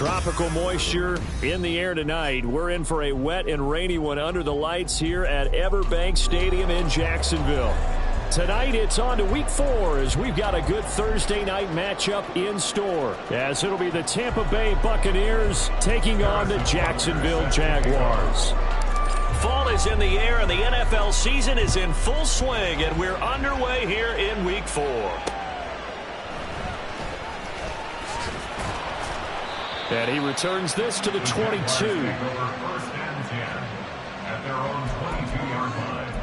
Tropical moisture in the air tonight. We're in for a wet and rainy one under the lights here at Everbank Stadium in Jacksonville. Tonight, it's on to Week 4 as we've got a good Thursday night matchup in store. As it'll be the Tampa Bay Buccaneers taking on the Jacksonville Jaguars. Fall is in the air and the NFL season is in full swing, and we're underway here in Week 4. And he returns this to the 22. First and 10 at their own 22-yard line.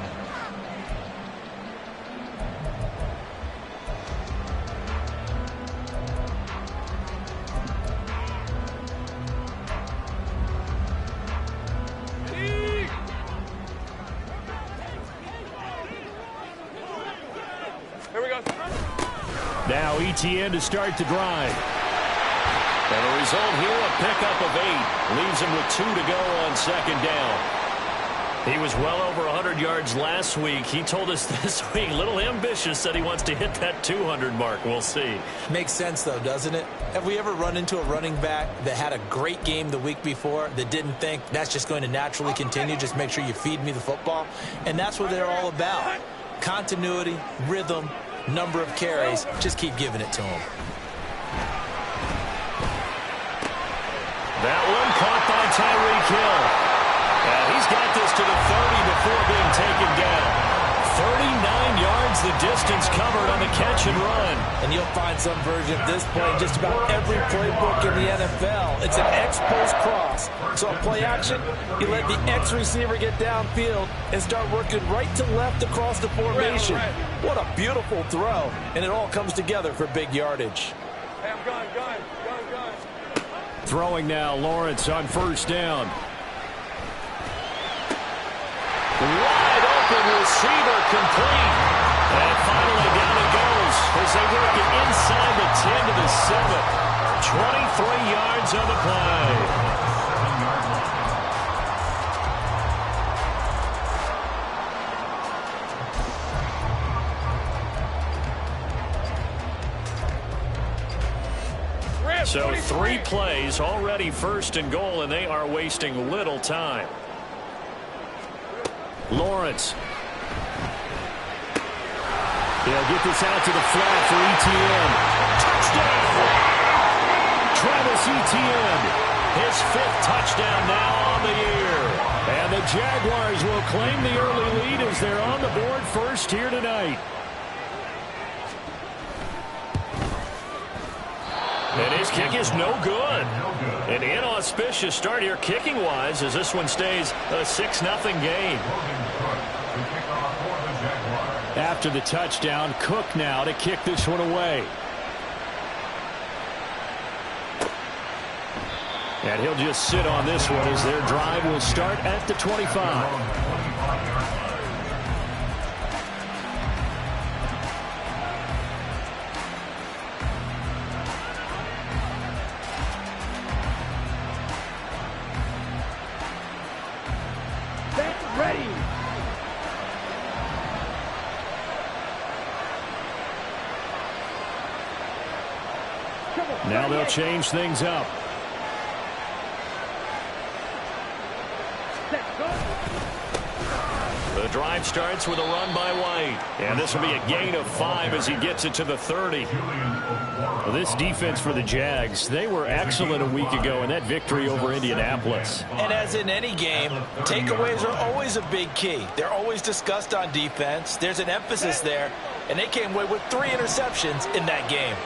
Here we go. Now ETN to start the drive. And the result here, a pickup of 8. Leaves him with 2 to go on second down. He was well over 100 yards last week. He told us this week, a little ambitious, said he wants to hit that 200 mark. We'll see. Makes sense, though, doesn't it? Have we ever run into a running back that had a great game the week before that didn't think that's just going to naturally continue? Just make sure you feed me the football. And that's what they're all about. Continuity, rhythm, number of carries. Just keep giving it to him. That one caught by Tyreek Hill. And he's got this to the 30 before being taken down. 39 yards the distance covered on the catch and run. And you'll find some version of this play in just about every playbook in the NFL. It's an X-post cross. So on play action, you let the X receiver get downfield and start working right to left across the formation. What a beautiful throw. And it all comes together for big yardage. Hey, I'm going. Throwing now, Lawrence on first down. Wide open receiver complete. And finally down it goes as they work it inside the 10 to the 7. 23 yards on the play. So 3 plays already first and goal, and they are wasting little time. Lawrence. He'll get this out to the flat for ETN. Touchdown! Travis Etienne. His 5th touchdown now on the year. And the Jaguars will claim the early lead as they're on the board first here tonight. And his kick is no good. An inauspicious start here kicking-wise as this one stays a 6-0 game. After the touchdown, Cook now to kick this one away. And he'll just sit on this one as their drive will start at the 25. Now they'll change things up. The drive starts with a run by White. And this will be a gain of 5 as he gets it to the 30. Well, this defense for the Jags, they were excellent a week ago in that victory over Indianapolis. And as in any game, takeaways are always a big key. They're always discussed on defense. There's an emphasis there. And they came away with 3 interceptions in that game.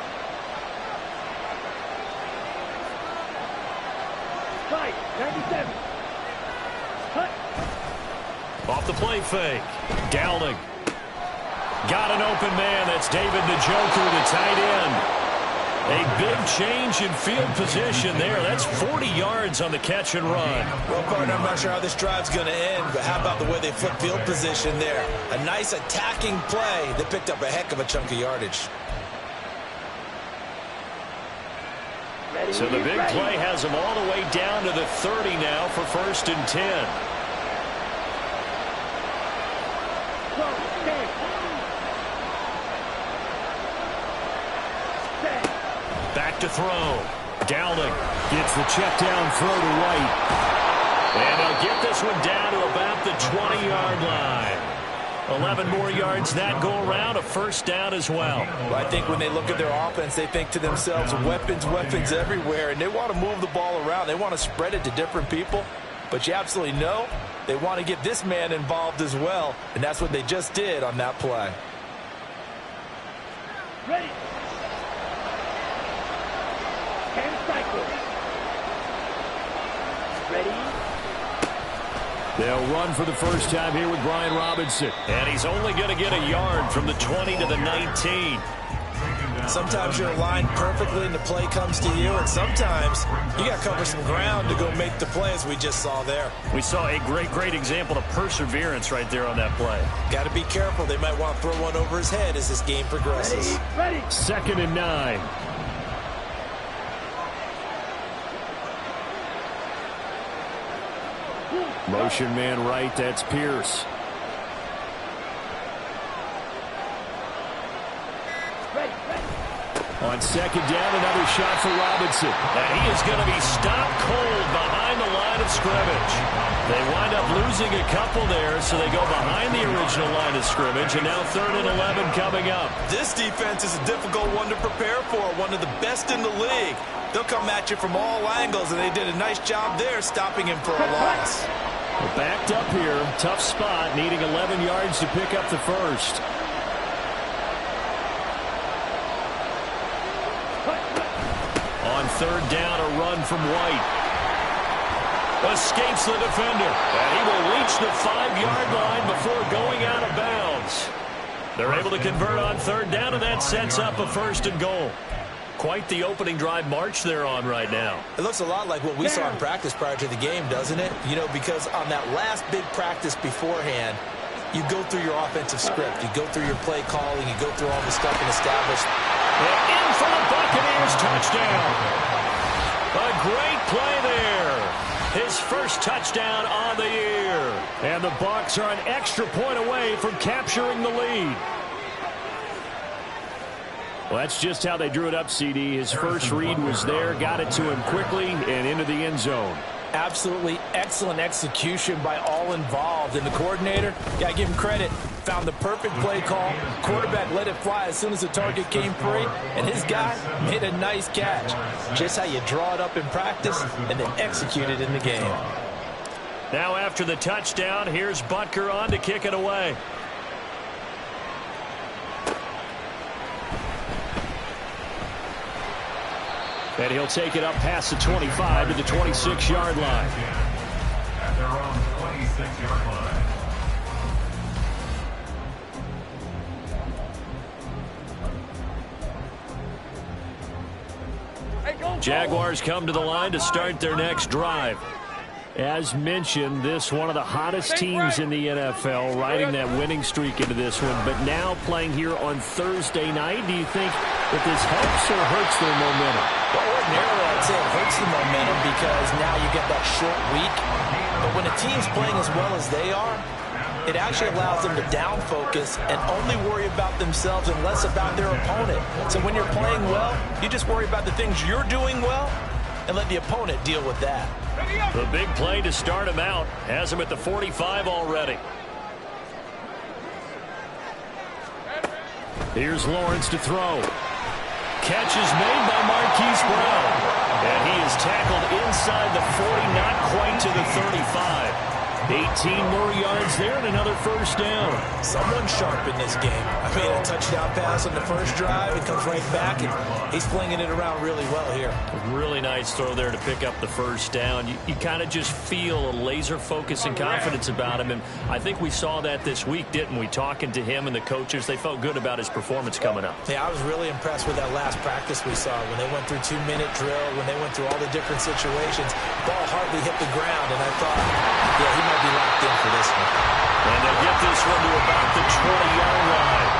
Off the play fake. Downing. Got an open man. That's David Njoku, the tight end. A big change in field position there. That's 40 yards on the catch and run. Well, partner, I'm not sure how this drive's going to end, but how about the way they flip field position there? A nice attacking play that picked up a heck of a chunk of yardage. So the big play has them all the way down to the 30 now for first and 10. Back to throw. Dowling gets the check down throw to White. And they'll get this one down to about the 20-yard line. 11 more yards that go around, a first down as well. Well, I think when they look at their offense, they think to themselves, weapons, weapons everywhere, and they want to move the ball around. They want to spread it to different people, but you absolutely know they want to get this man involved as well, and that's what they just did on that play. Ready. 10 cycles. Ready. They'll run for the first time here with Brian Robinson. And he's only going to get a yard from the 20 to the 19. Sometimes you're aligned perfectly and the play comes to you, and sometimes you got to cover some ground to go make the play, as we just saw there. We saw a great example of perseverance right there on that play. Got to be careful. They might want to throw one over his head as this game progresses. Ready. 2nd and 9. Motion man right, that's Pierce. On 2nd down, another shot for Robinson. And he is going to be stopped cold behind the line of scrimmage. They wind up losing a couple there, so they go behind the original line of scrimmage, and now 3rd and 11 coming up. This defense is a difficult one to prepare for, one of the best in the league. They'll come at you from all angles, and they did a nice job there stopping him for a loss. We're backed up here, tough spot, needing 11 yards to pick up the first. On 3rd down, a run from White. Escapes the defender. And he will reach the 5-yard line before going out of bounds. They're able to convert on 3rd down, and that sets up a 1st and goal. Quite the opening drive march they're on right now. It looks a lot like what we saw in practice prior to the game, doesn't it? You know, because on that last big practice beforehand, you go through your offensive script. You go through your play calling. You go through all the stuff and establish. And in for the Buccaneers, touchdown. A great play there. His first touchdown on the year. And the Bucs are an extra point away from capturing the lead. Well, that's just how they drew it up, CD. His first read was there, got it to him quickly, and into the end zone. Absolutely excellent execution by all involved. And the coordinator, got to give him credit, found the perfect play call. Quarterback let it fly as soon as the target came free, and his guy made a nice catch. Just how you draw it up in practice and then execute it in the game. Now after the touchdown, here's Butker on to kick it away. And he'll take it up past the 25 to the 26-yard line. At their own 26-yard line. Jaguars come to the line to start their next drive. As mentioned, this one of the hottest teams in the NFL, riding that winning streak into this one, but now playing here on Thursday night. Do you think that this helps or hurts their momentum? Well, ordinarily, I'd say it hurts the momentum because now you get that short week. But when a team's playing as well as they are, it actually allows them to down focus and only worry about themselves and less about their opponent. So when you're playing well, you just worry about the things you're doing well and let the opponent deal with that. The big play to start him out has him at the 45 already. Here's Lawrence to throw. Catch is made by Marquise Brown. And he is tackled inside the 40, not quite to the 35. 18 more yards there and another first down. Someone sharp in this game. I mean, a touchdown pass on the first drive. It comes right back, and he's flinging it around really well here. A really nice throw there to pick up the first down. You kind of just feel a laser focus and confidence about him, and I think we saw that this week, didn't we? Talking to him and the coaches, they felt good about his performance coming up. Yeah, I was really impressed with that last practice we saw when they went through 2-minute drill, when they went through all the different situations. Ball hardly hit the ground, and I thought, yeah, he might be locked in for this one. And they'll get this one to about the 20-yard line.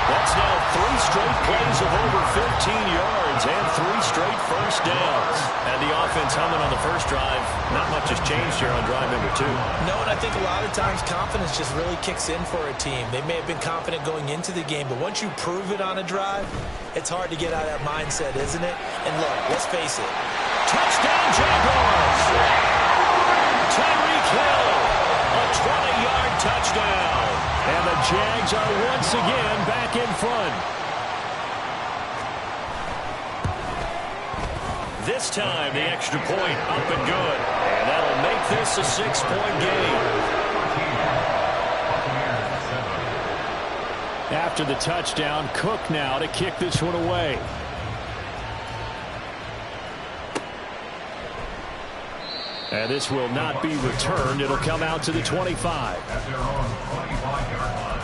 That's now 3 straight plays of over 15 yards and 3 straight first downs. And the offense humming on the first drive. Not much has changed here on drive number 2. No, and I think a lot of times confidence just really kicks in for a team. They may have been confident going into the game, but once you prove it on a drive, it's hard to get out of that mindset, isn't it? And look, let's face it. Touchdown, Jaguars! Tyreek Hill, a 20-yard touchdown. And the Jags are once again back in front. This time, the extra point up and good. And that'll make this a 6-point game. After the touchdown, Cook now to kick this one away. And this will not be returned. It'll come out to the 25. At their own 25-yard line.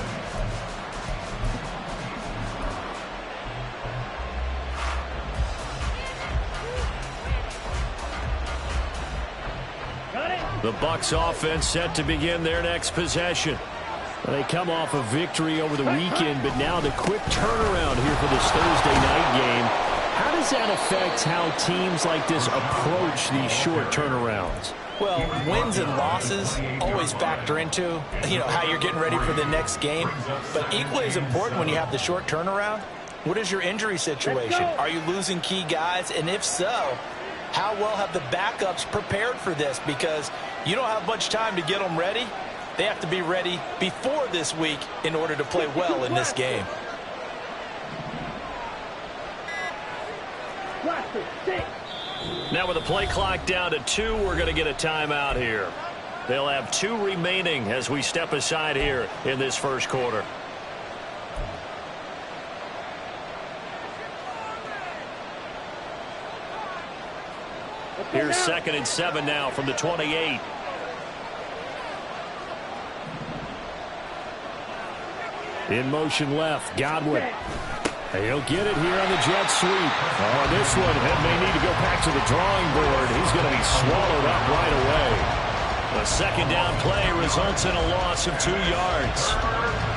The Bucs offense set to begin their next possession. They come off a victory over the weekend, but now the quick turnaround here for this Thursday night game. How does that affect how teams like this approach these short turnarounds? Well, wins and losses always factor into, how you're getting ready for the next game. But equally as important when you have the short turnaround, what is your injury situation? Are you losing key guys? And if so, how well have the backups prepared for this? Because you don't have much time to get them ready. They have to be ready before this week in order to play well in this game. Now with the play clock down to 2, we're going to get a timeout here. They'll have 2 remaining as we step aside here in this first quarter. Here's 2nd and 7 now from the 28. In motion left, Godwin. He'll get it here on the jet sweep. Oh, this one may need to go back to the drawing board. He's going to be swallowed up right away. The second down play results in a loss of 2 yards.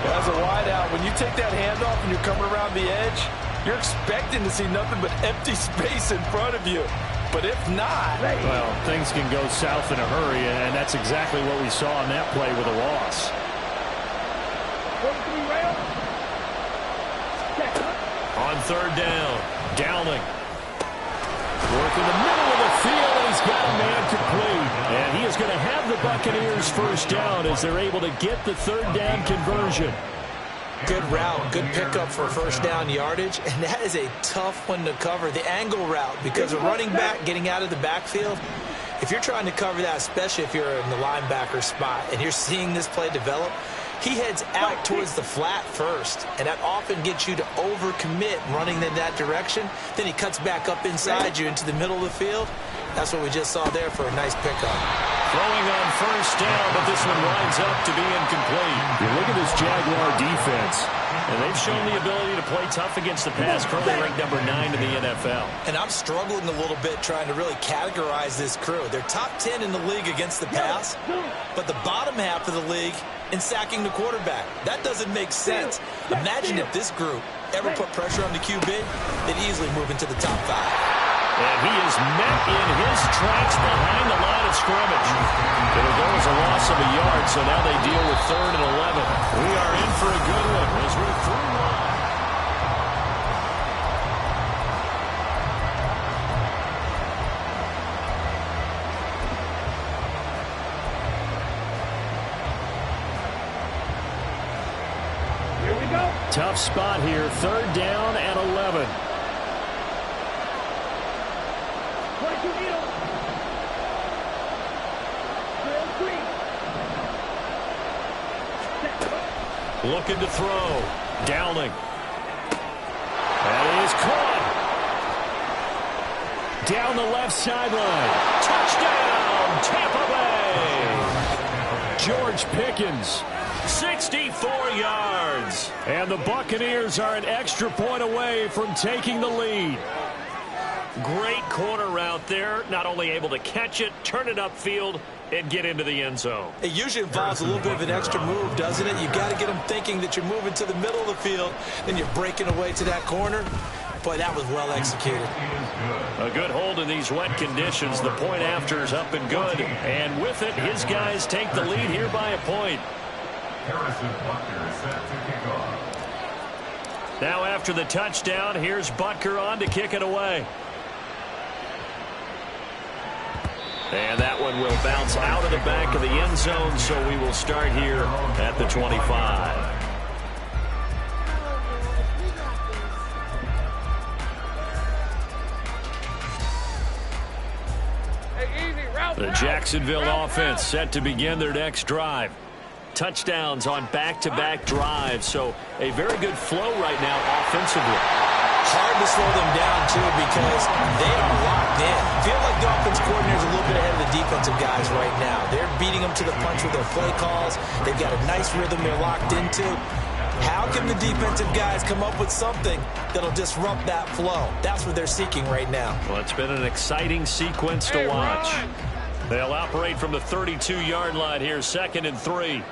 Well, as a wideout, when you take that handoff and you're coming around the edge, you're expecting to see nothing but empty space in front of you. But if not... Well, things can go south in a hurry, and that's exactly what we saw on that play with a loss. On 3rd down, Dowling. Work in the middle of the field, and he's got a man complete. And he is going to have the Buccaneers first down as they're able to get the 3rd down conversion. Good route, good pickup for first down yardage, and that is a tough one to cover. The angle route, because a running back getting out of the backfield, if you're trying to cover that, especially if you're in the linebacker spot and you're seeing this play develop, he heads out towards the flat first, and that often gets you to overcommit running in that direction. Then he cuts back up inside you into the middle of the field. That's what we just saw there for a nice pickup. Throwing on first down, but this one winds up to be incomplete. You look at this Jaguar defense, and they've shown the ability to play tough against the pass, currently ranked number 9 in the NFL. And I'm struggling a little bit trying to really categorize this crew. They're top 10 in the league against the pass, but the bottom half of the league in sacking the quarterback. That doesn't make sense. Imagine if this group ever put pressure on the QB, they'd easily move into the top 5. And he is met in his tracks behind the line of scrimmage. It'll go as a loss of a yard, so now they deal with 3rd and 11. We are in for a good one as we're through line. Here we go. Tough spot here, 3rd down and 11. Looking to throw. Dowling. That is caught. Down the left sideline. Touchdown, Tampa Bay. George Pickens, 64 yards. And the Buccaneers are an extra point away from taking the lead. Great corner route there. Not only able to catch it, turn it upfield, and get into the end zone. It usually involves a little bit of an extra move, doesn't it? You've got to get them thinking that you're moving to the middle of the field, then you're breaking away to that corner. Boy, that was well executed. A good hold in these wet conditions. The point after is up and good. And with it, his guys take the lead here by a point. Now after the touchdown, here's Butker on to kick it away. And that one will bounce out of the back of the end zone, so we will start here at the 25. The Jacksonville offense set to begin their next drive. Touchdowns on back-to-back drives, so a very good flow right now offensively. Hard to slow them down, too, because they are locked in. Feel like the offense coordinator is a little bit ahead of the defensive guys right now. They're beating them to the punch with their play calls. They've got a nice rhythm they're locked into. How can the defensive guys come up with something that'll disrupt that flow? That's what they're seeking right now. Well, it's been an exciting sequence to watch. They'll operate from the 32-yard line here, 2nd and 3. Here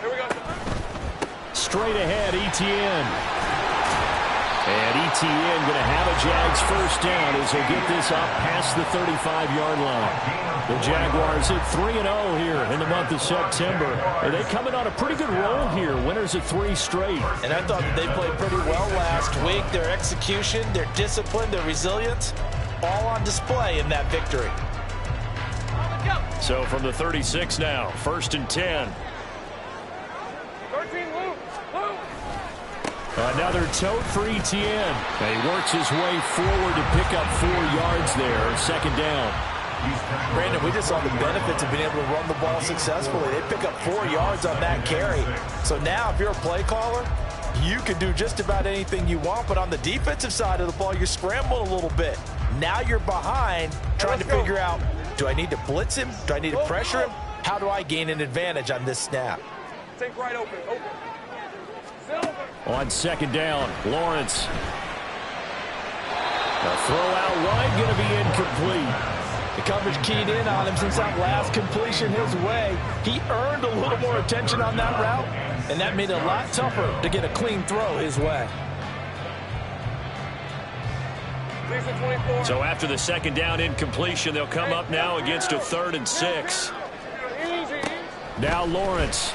we go. Straight ahead, Etienne. And Etienne going to have a Jags first down as he'll get this up past the 35-yard line. The Jaguars at 3-0 here in the month of September. And they come in on a pretty good roll here. Winners of 3 straight. And I thought that they played pretty well last week. Their execution, their discipline, their resilience, all on display in that victory. So from the 36 now, 1st and 10. 13, Luke. Another tote for Etienne. And he works his way forward to pick up 4 yards there, 2nd down. Brandon, we just saw the benefits of being able to run the ball successfully. They pick up 4 yards on that carry. So now if you're a play caller, you can do just about anything you want. But on the defensive side of the ball, you're scrambling a little bit. Now you're behind trying to figure out, do I need to blitz him? Do I need to pressure him? How do I gain an advantage on this snap? Take right open. On 2nd down, Lawrence. The throw out wide going to be incomplete. The coverage keyed in on him since that last completion his way. He earned a little more attention on that route, and that made it a lot tougher to get a clean throw his way. So after the 2nd down incompletion, they'll come up now against a 3rd and 6. Now Lawrence.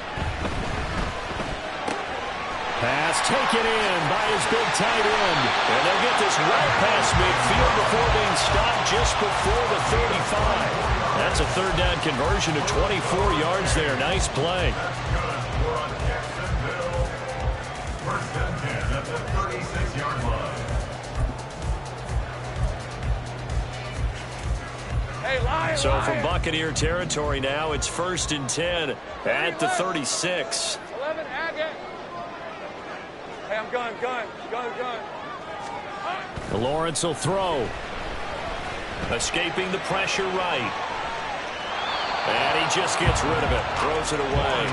Pass taken in by his big tight end. And they'll get this well past midfield before being stopped just before the 35. That's a 3rd down conversion of 24 yards there. Nice play. First and 10 at the 36-yard line. So from Buccaneer territory now, it's 1st and 10 at the 36. 11, Agate. Hey, I'm gun. Lawrence will throw. Escaping the pressure right. And he just gets rid of it. Throws it away.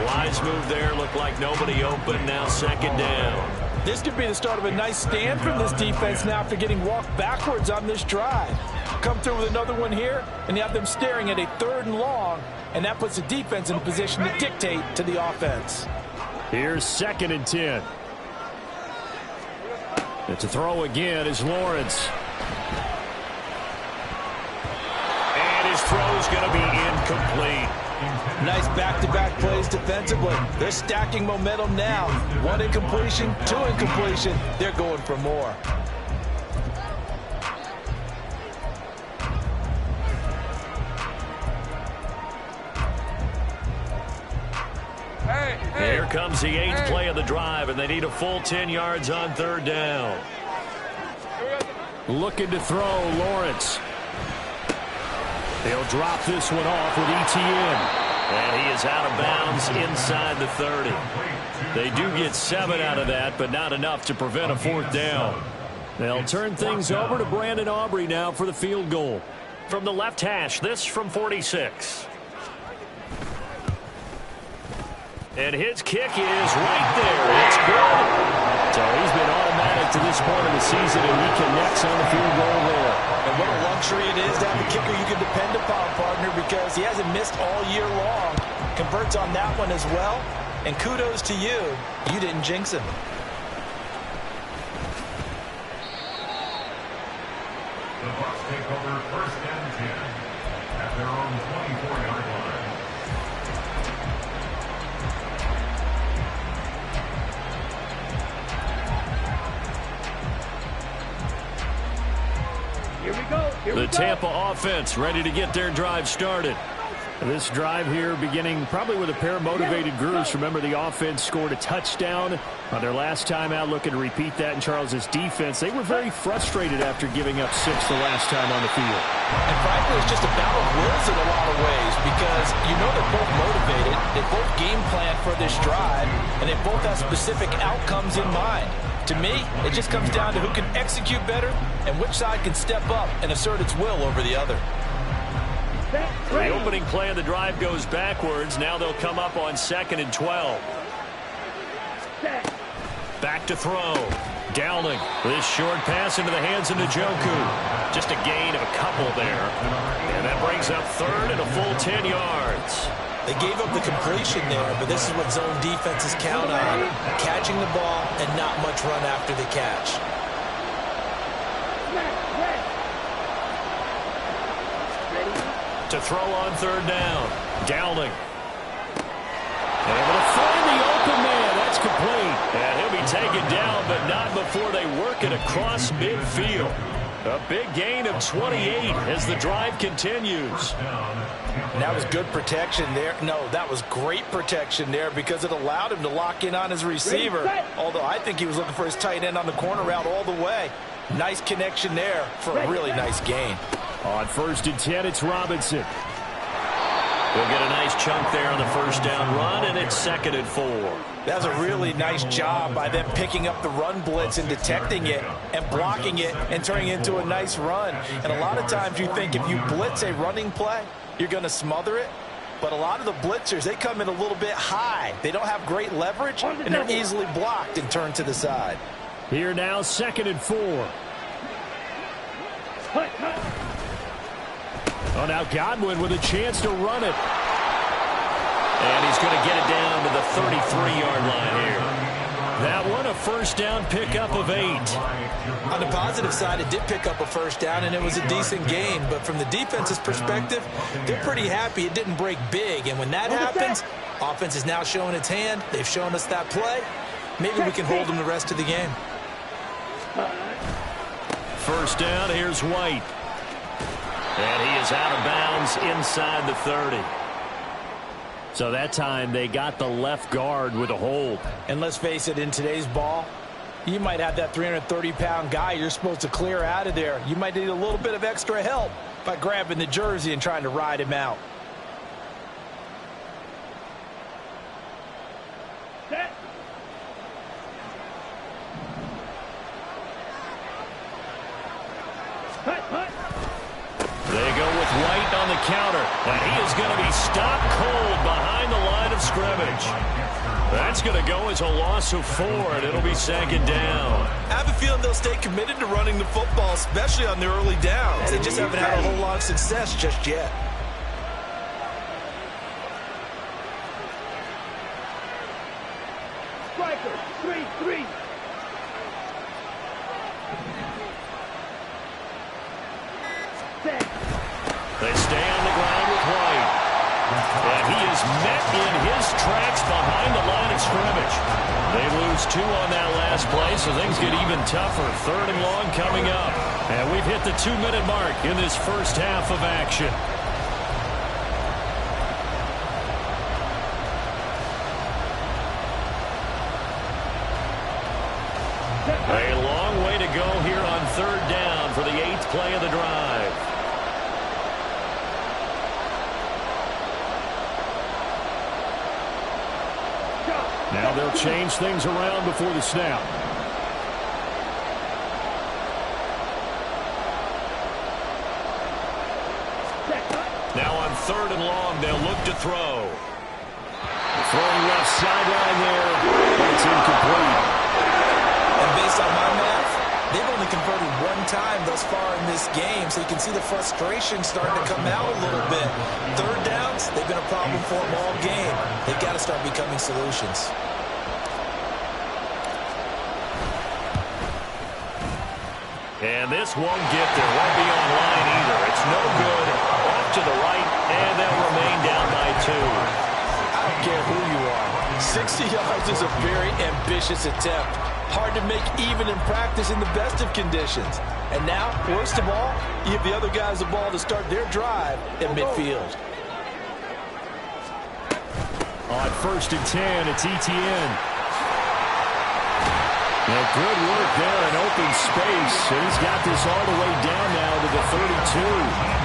A wise move there. Looked like nobody open. Now 2nd down. This could be the start of a nice stand from this defense now after getting walked backwards on this drive. Come through with another one here, and you have them staring at a 3rd and long, and that puts the defense in a position to dictate to the offense. Here's 2nd and 10. It's a throw again is Lawrence. And his throw's going to be incomplete. Nice back-to-back plays defensively. They're stacking momentum now. 1 incompletion, 2 incompletion. They're going for more. Here comes the 8th play of the drive, and they need a full 10 yards on 3rd down. Looking to throw, Lawrence. He'll drop this one off with Etienne. And he is out of bounds inside the 30. They do get 7 out of that, but not enough to prevent a 4th down. They'll turn things over to Brandon Aubrey now for the field goal. From the left hash, this from 46. And his kick is right there. It's good. So he's been automatically get to this point of the season and he connects on the field goal there. And what a luxury it is to have a kicker you can depend upon, partner, because he hasn't missed all year long. Converts on that one as well. And kudos to you. You didn't jinx him. The Bucs take over 1st and 10 at their own 24-yard line. The Tampa offense ready to get their drive started. This drive here beginning probably with a pair of motivated groups. Remember, the offense scored a touchdown on their last time out, looking to repeat that in Charles's defense. They were very frustrated after giving up 6 the last time on the field. And frankly, it's just a battle of wills in a lot of ways because you know they're both motivated. They both game plan for this drive, and they both have specific outcomes in mind. To me, it just comes down to who can execute better and which side can step up and assert its will over the other. The opening play of the drive goes backwards. Now they'll come up on 2nd and 12. Back to throw. Dowling. This short pass into the hands of Njoku. Just a gain of a couple there. And that brings up 3rd and a full 10 yards. They gave up the completion there, but this is what zone defenses count on. Catching the ball and not much run after the catch. To throw on 3rd down. Dowling. Able to find the open man. That's complete. And he'll be taken down, but not before they work it across midfield. A big gain of 28 as the drive continues. And that was good protection there. No, that was great protection there because it allowed him to lock in on his receiver. Although I think he was looking for his tight end on the corner route all the way. Nice connection there for a really nice gain. On 1st and 10, it's Robinson. He'll get a nice chunk there on the 1st down run, and it's 2nd and 4. That's a really nice job by them picking up the run blitz and detecting it and blocking it and turning it into a nice run. And a lot of times you think if you blitz a running play, you're going to smother it. But a lot of the blitzers, they come in a little bit high. They don't have great leverage, and they're easily blocked and turned to the side. Here now, 2nd and 4. Oh, now Godwin with a chance to run it. And he's going to get it down to the 33-yard line here. That one, a 1st down pickup of 8. On the positive side, it did pick up a 1st down, and it was a decent gain. But from the defense's perspective, they're pretty happy it didn't break big. And when that happens, offense is now showing its hand. They've shown us that play. Maybe we can hold them the rest of the game. 1st down, here's White. And he is out of bounds inside the 30. So that time they got the left guard with a hold. And let's face it, in today's ball, you might have that 330-pound guy you're supposed to clear out of there. You might need a little bit of extra help by grabbing the jersey and trying to ride him out. They go with White on the counter, and he is going to be stopped cold behind the line of scrimmage. That's going to go as a loss of 4, and it'll be 2nd down. I have a feeling they'll stay committed to running the football, especially on their early downs. They just haven't had a whole lot of success just yet. Striker, 3-3. They stay on the ground with White. And he is met in his tracks behind the line of scrimmage. They lose 2 on that last play, so things get even tougher. 3rd and long coming up. And we've hit the 2-minute mark in this first half of action. A long way to go here on 3rd down for the 8th play of the drive. Now they'll change things around before the snap. Now on 3rd and long, they'll look to throw. Throwing left sideline there, but it's incomplete. And based on my math, They've only converted one time thus far in this game, so you can see the frustration starting to come out a little bit. Third downs, they've been a problem for them all game. They've got to start becoming solutions. And this won't get there. Won't be online either. It's no good. Off to the right, and they'll remain down by 2. I don't care who you are. 60 yards is a very ambitious attempt. Hard to make even in practice in the best of conditions. And now, worst of all, you give the other guys the ball to start their drive at midfield. On 1st and 10, it's ETN. Now, good work there in open space. And he's got this all the way down now to the 32.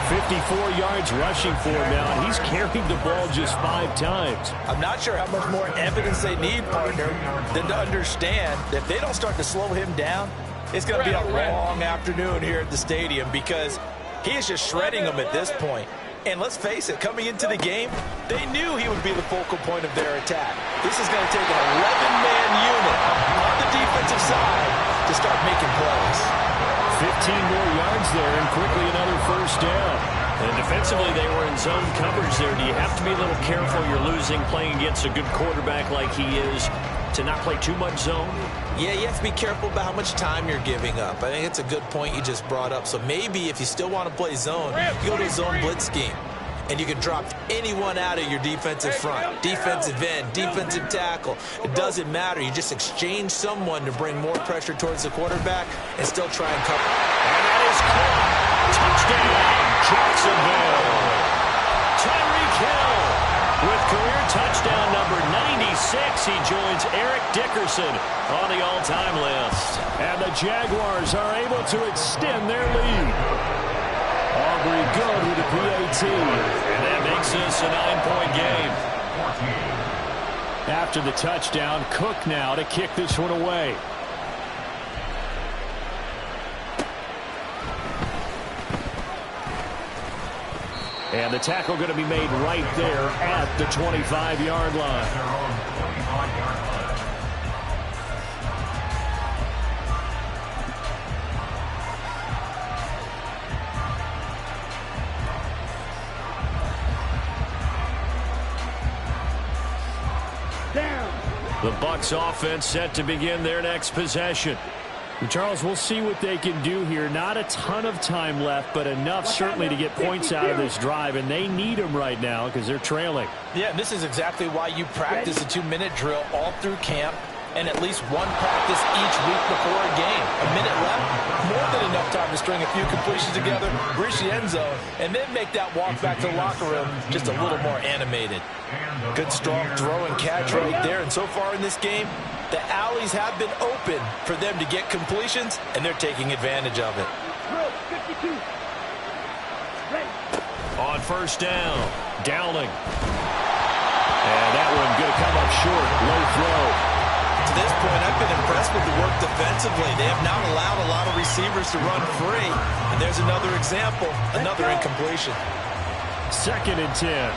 54 yards rushing for him now, and he's carried the ball just 5 times. I'm not sure how much more evidence they need, partner, than to understand that if they don't start to slow him down, it's going to be a long afternoon here at the stadium because he is just shredding them at this point. And let's face it, coming into the game, they knew he would be the focal point of their attack. This is going to take an 11-man unit on the defensive side to start making plays. 15 more yards there, and quickly another 1st down. And defensively, they were in zone coverage there. Do you have to be a little careful? You're losing playing against a good quarterback like he is to not play too much zone? Yeah, you have to be careful about how much time you're giving up. I think it's a good point you just brought up. So maybe if you still want to play zone, you go to a zone blitz scheme. And you can drop anyone out of your defensive front, defensive end, defensive tackle. It doesn't matter. You just exchange someone to bring more pressure towards the quarterback and still try and cover. And that is caught. Touchdown, Jacksonville. Tyreek Hill with career touchdown number 96. He joins Eric Dickerson on the all-time list. And the Jaguars are able to extend their lead. Aubrey good with a PAT. And that makes this a 9-point game. After the touchdown, Cook now to kick this one away. And the tackle going to be made right there at the 25-yard line. The Bucs offense set to begin their next possession. And Charles, we'll see what they can do here. Not a ton of time left, but enough certainly to get points out of this drive, and they need them right now because they're trailing. Yeah, and this is exactly why you practice a 2-minute drill all through camp and at least one practice each week before a game. A minute left, more than enough time to string a few completions together, reach the end zone, and then make that walk back to the locker room just a little more animated. Good, strong throw and catch right there. And so far in this game, the alleys have been open for them to get completions, and they're taking advantage of it. On 1st down, Dowling. And that one going to come up short. Low throw. To this point, I've been impressed with the work defensively. They have not allowed a lot of receivers to run free. And there's another example, another incompletion. 2nd and 10.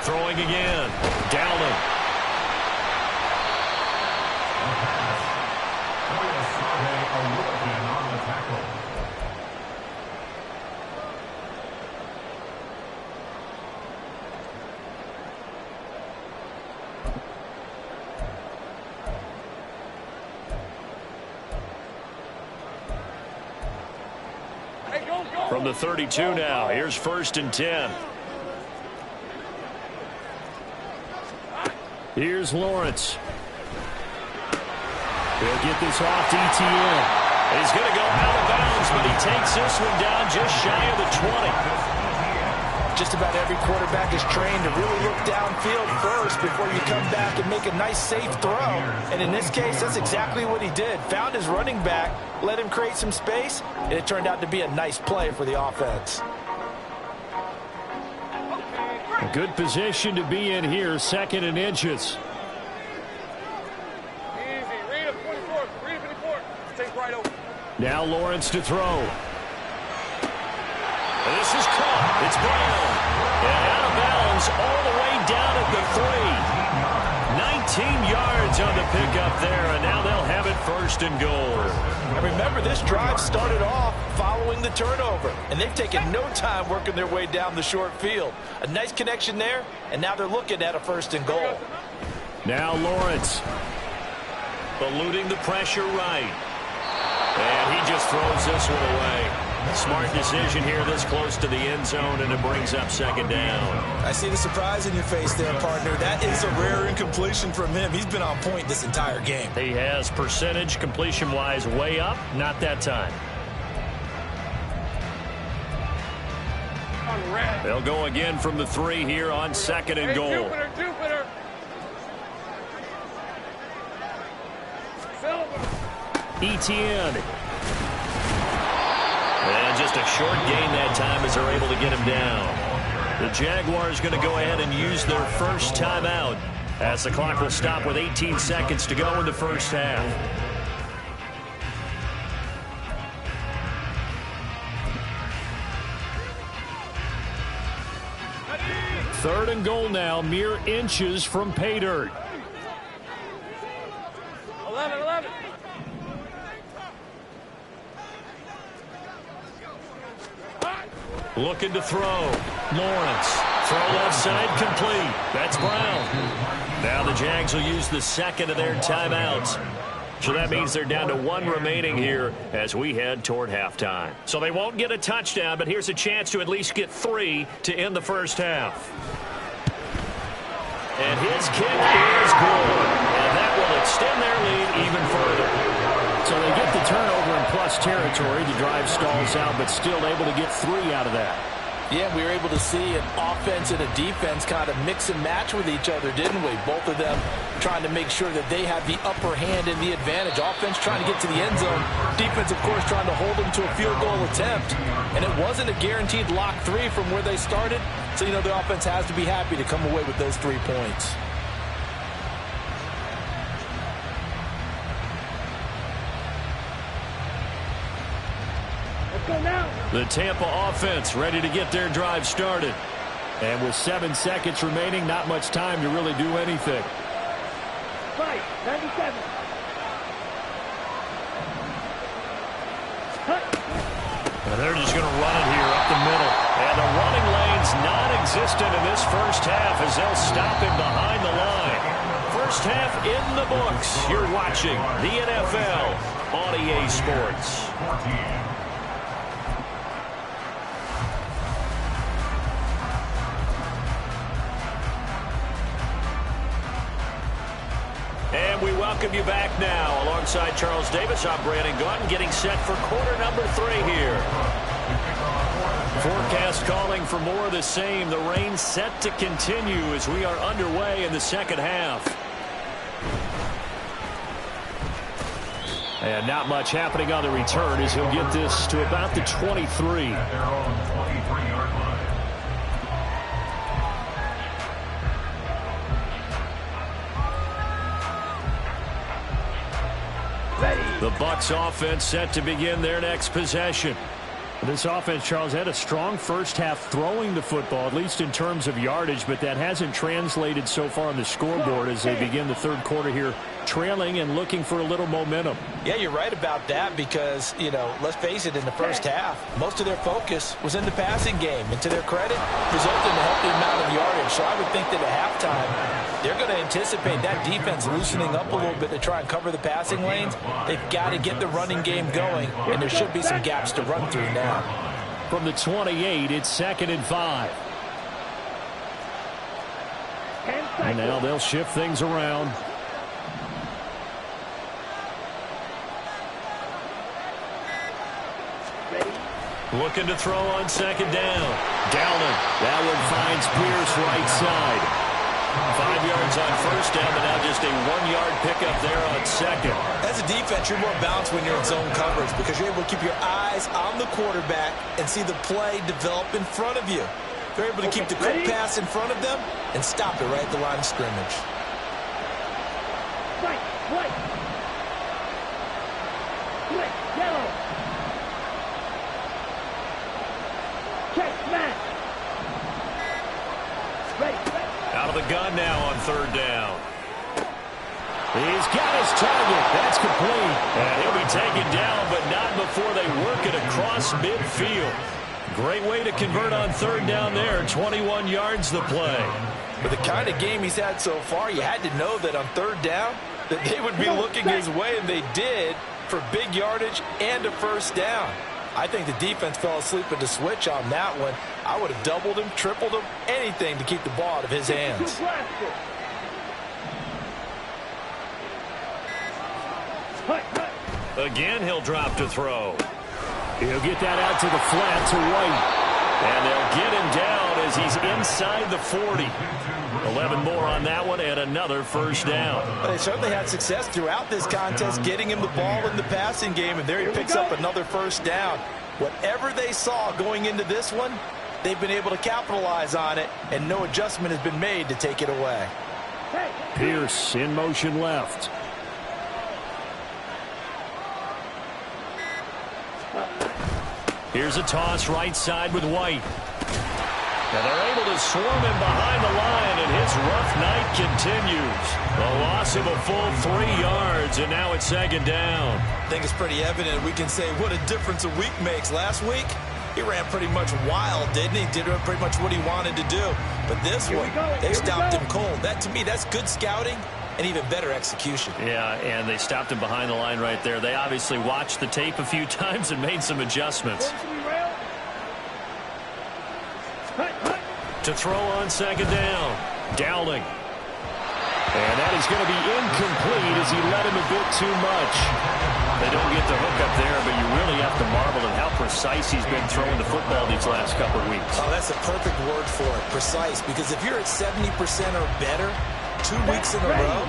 Throwing again. Dowling. From the 32 now, here's 1st and 10. Here's Lawrence. He'll get this off to ETN. He's going to go out of bounds, but he takes this one down just shy of the 20. Just about every quarterback is trained to really look downfield first before you come back and make a nice, safe throw. And in this case, that's exactly what he did. Found his running back, let him create some space, and it turned out to be a nice play for the offense. A good position to be in here, 2nd and inches. Easy. Read him 24. Read him 24. Take right over. Now Lawrence to throw. This is caught. It's Brown. And out of bounds all the way down at the 3. 19 yards on the pickup there, and now they'll have it first and goal. And remember, this drive started off following the turnover, and they've taken no time working their way down the short field. A nice connection there, and now they're looking at a first and goal. Now Lawrence. Eluding the pressure right. And he just throws this one away. Smart decision here this close to the end zone, and it brings up second down. I see the surprise in your face there, partner. That is a rare incompletion from him. He's been on point this entire game. He has percentage completion-wise way up. Not that time. They'll go again from the 3 here on second and goal. Jupiter. Etienne. And just a short gain that time as they're able to get him down. The Jaguars going to go ahead and use their first timeout as the clock will stop with 18 seconds to go in the first half. Third and goal now, mere inches from pay dirt. 11. Looking to throw. Lawrence. Throw left side complete. That's Brown. Now the Jags will use the second of their timeouts. So that means they're down to 1 remaining here as we head toward halftime. So they won't get a touchdown, but here's a chance to at least get 3 to end the first half. And his kick is good. And that will extend their lead even further. So they get the turnover in plus territory. The drive stalls out, but still able to get 3 out of that. Yeah, we were able to see an offense and a defense kind of mix and match with each other, didn't we? Both of them trying to make sure that they have the upper hand and the advantage. Offense trying to get to the end zone. Defense, of course, trying to hold them to a field goal attempt. And it wasn't a guaranteed lock 3 from where they started. So, you know, the offense has to be happy to come away with those 3 points. The Tampa offense ready to get their drive started. And with 7 seconds remaining, not much time to really do anything. 97. And they're just going to run it here up the middle. And the running lane's non-existent in this first half as they'll stop him behind the line. First half in the books. You're watching the NFL on EA Sports. And we welcome you back now. Alongside Charles Davis, I'm Brandon Gunn, getting set for quarter number 3 here. Forecast calling for more of the same. The rain set to continue as we are underway in the second half. And not much happening on the return as he'll get this to about the 23. The Bucs offense set to begin their next possession. This offense, Charles, had a strong first half throwing the football, at least in terms of yardage, but that hasn't translated so far on the scoreboard as they begin the third quarter here, trailing and looking for a little momentum. Yeah, you're right about that because, you know, let's face it, in the first half, most of their focus was in the passing game. And to their credit, resulted in a healthy amount of yardage. So I would think that at halftime, they're going to anticipate that defense loosening up a little bit to try and cover the passing lanes. They've got to get the running game going, and there should be some gaps to run through now. From the 28, it's 2nd and 5. And now they'll shift things around. Looking to throw on second down. Downing. That one finds Pierce right side. 5 yards on first down, but now just a 1-yard pickup there on second. As a defense, you're more balanced when you're in zone coverage because you're able to keep your eyes on the quarterback and see the play develop in front of you. They're able to keep the quick pass in front of them and stop it right at the line of scrimmage. Right. Yellow. third down. He's got his target. That's complete. And he'll be taken down, but not before they work it across midfield. Great way to convert on third down there. 21 yards the play. With the kind of game he's had so far, you had to know that on third down that they would be looking his way, and they did, for big yardage and a first down. I think the defense fell asleep at the switch on that one. I would have doubled him, tripled him, anything to keep the ball out of his hands. Again, he'll drop to throw. He'll get that out to the flat to White. And they'll get him down as he's inside the 40. 11 more on that one and another first down. Well, they certainly had success throughout this contest getting him the ball in the passing game, and there he picks up another first down. Whatever they saw going into this one, they've been able to capitalize on it, and no adjustment has been made to take it away. Pierce in motion left. Here's a toss right side with White. And they're able to swarm him behind the line, and his rough night continues. A loss of a full 3 yards, and now it's second down. I think it's pretty evident. We can say what a difference a week makes. Last week, he ran pretty much wild, didn't he? Did pretty much what he wanted to do. But this one, they stopped him cold. That, to me, that's good scouting and even better execution. Yeah, and they stopped him behind the line right there. They obviously watched the tape a few times and made some adjustments. To throw on second down. Dowling. And that is going to be incomplete as he led him a bit too much. They don't get the hook up there, but you really have to marvel at how precise he's been throwing the football these last couple of weeks. Oh, that's a perfect word for it, precise, because if you're at 70% or better 2 weeks in a row,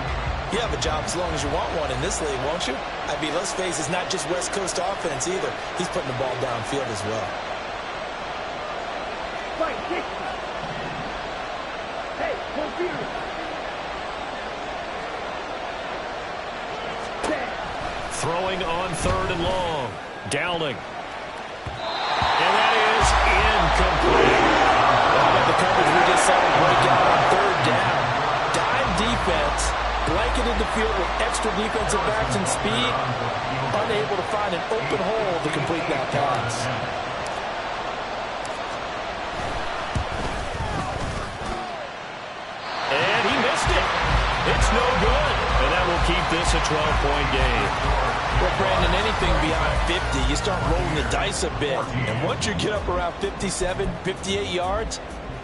you have a job as long as you want one in this league, won't you? I mean, let's face it, it's not just West Coast offense either. He's putting the ball downfield as well. Throwing on third and long. Dowling. And that is incomplete. The coverage we just saw break out on third down. Dime defense, blanketed the field with extra defensive backs and speed, unable to find an open hole to complete that pass. And he missed it. It's no good. And that will keep this a 12-point game. Well, Brandon, anything beyond 50, you start rolling the dice a bit. And once you get up around 57, 58 yards,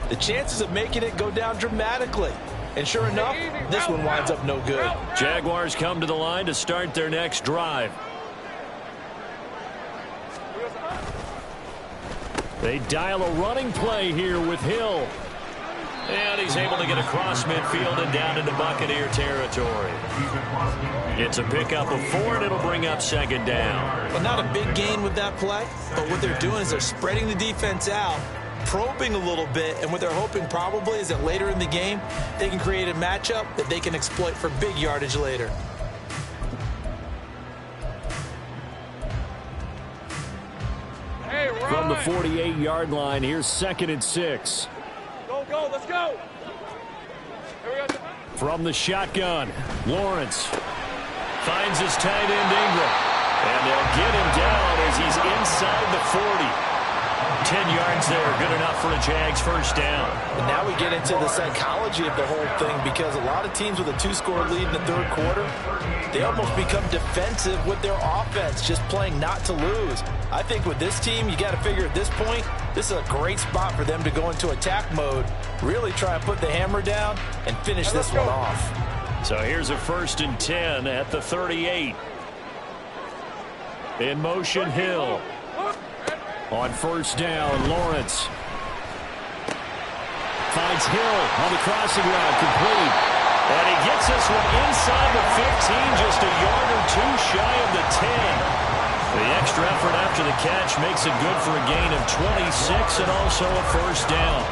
the chances of making it go down dramatically. And sure enough, this one winds up no good. Jaguars come to the line to start their next drive. They dial a running play here with Hill. And he's able to get across midfield and down into Buccaneer territory. It's a pickup of 4, and it'll bring up second down. Well, not a big gain with that play, but what they're doing is they're spreading the defense out, probing a little bit, and what they're hoping probably is that later in the game, they can create a matchup that they can exploit for big yardage later. From the 48-yard line, here's 2nd and 6. Go, let's go. From the shotgun, Lawrence finds his tight end Ingram. And they'll get him down as he's inside the 40. 10 yards there, good enough for a Jags first down. And now we get into the psychology of the whole thing, because a lot of teams with a 2-score lead in the third quarter, they almost become defensive with their offense, just playing not to lose. I think with this team, you got to figure at this point, this is a great spot for them to go into attack mode, really try and put the hammer down and finish this one off. So here's a 1st and 10 at the 38. In motion, Hill. On first down, Lawrence finds Hill on the crossing route, complete. And he gets this one inside the 15, just a yard or 2 shy of the 10. The extra effort after the catch makes it good for a gain of 26 and also a first down.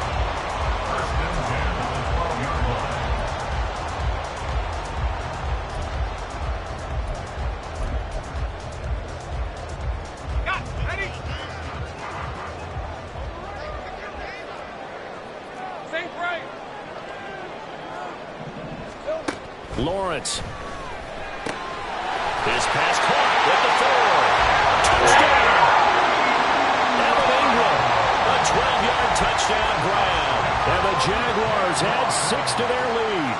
Lawrence. His pass caught with the 4. Touchdown! Evan Ingram. A 12-yard touchdown grab. And the Jaguars add 6 to their lead.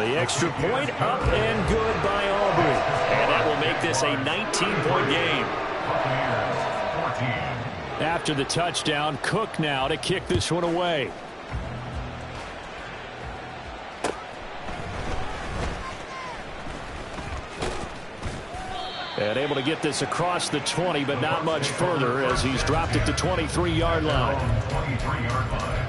The extra point up and good by Aubrey. And that will make this a 19-point game. After the touchdown, Cook now to kick this one away. And able to get this across the 20, but not much further as he's dropped it to 23-yard line. 23-yard line.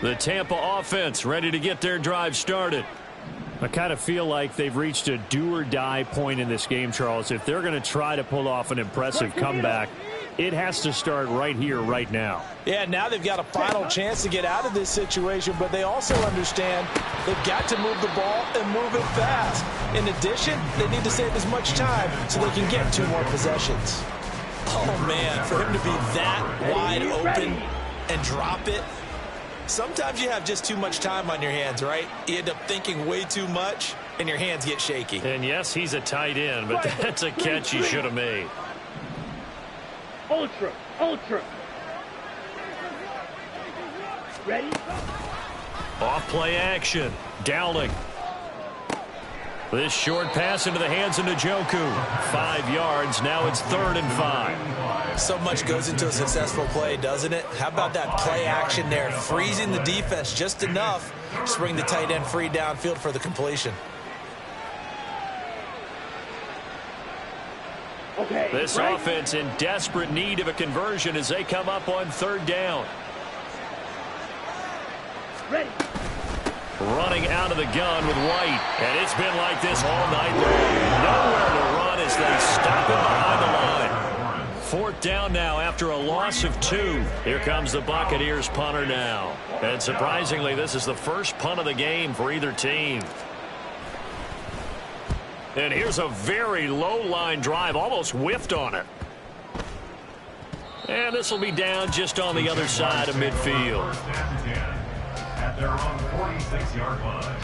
The Tampa offense ready to get their drive started. I kind of feel like they've reached a do-or-die point in this game, Charles. If they're going to try to pull off an impressive comeback, it has to start right here, right now. Yeah, now they've got a final chance to get out of this situation, but they also understand they've got to move the ball and move it fast. In addition, they need to save as much time so they can get 2 more possessions. Oh, man, for him to be that wide open and drop it. Sometimes you have just too much time on your hands, right? You end up thinking way too much, and your hands get shaky. And yes, he's a tight end, but that's a catch he should have made. Ultra. Ready? Off play action. Dowling. This short pass into the hands of Njoku. 5 yards. Now it's 3rd and 5. So much goes into a successful play, doesn't it? How about that play action there? Freezing the defense just enough to bring the tight end free downfield for the completion. Okay. This offense in desperate need of a conversion as they come up on 3rd down. Ready. Running out of the gun with White. And it's been like this all night long. Nowhere to run as they stop him behind the line. 4th down now after a loss of 2. Here comes the Buccaneers punter now. And surprisingly, this is the first punt of the game for either team. And here's a very low line drive, almost whiffed on it. And this will be down just on the other side of midfield. At their own 46-yard line.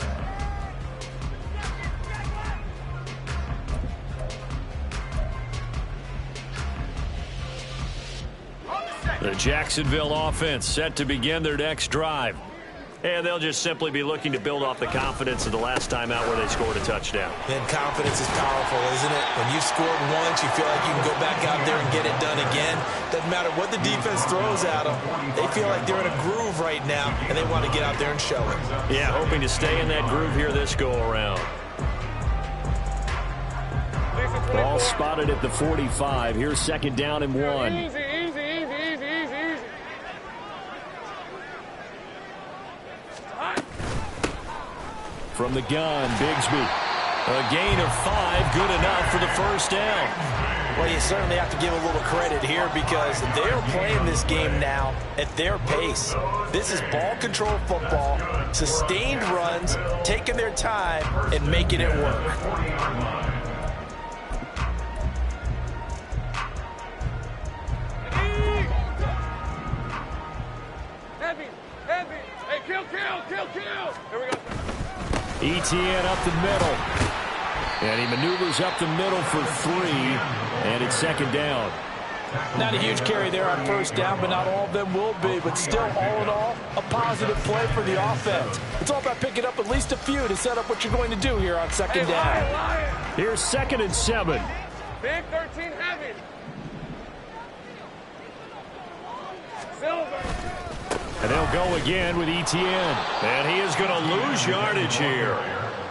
The Jacksonville offense set to begin their next drive. And they'll just simply be looking to build off the confidence of the last time out where they scored a touchdown. And confidence is powerful, isn't it? When you've scored once, you feel like you can go back out there and get it done again. Doesn't matter what the defense throws at them. They feel like they're in a groove right now, and they want to get out there and show it. Yeah, hoping to stay in that groove here this go-around. Ball spotted at the 45. Here's 2nd down and 1. Easy. From the gun, Bigsby. A gain of 5, good enough for the 1st down. Well, you certainly have to give a little credit here because they're playing this game now at their pace. This is ball control football, sustained runs, taking their time, and making it work. Heavy. Hey, kill. Here we go. ETN up the middle. And he maneuvers up the middle for 3. And it's 2nd down. Not a huge carry there on 1st down, but not all of them will be. But still, all in all, a positive play for the offense. It's all about picking up at least a few to set up what you're going to do here on 2nd down. Here's 2nd and 7. Big 13 heavy. Silver. And they'll go again with ETN. And he is going to lose yardage here.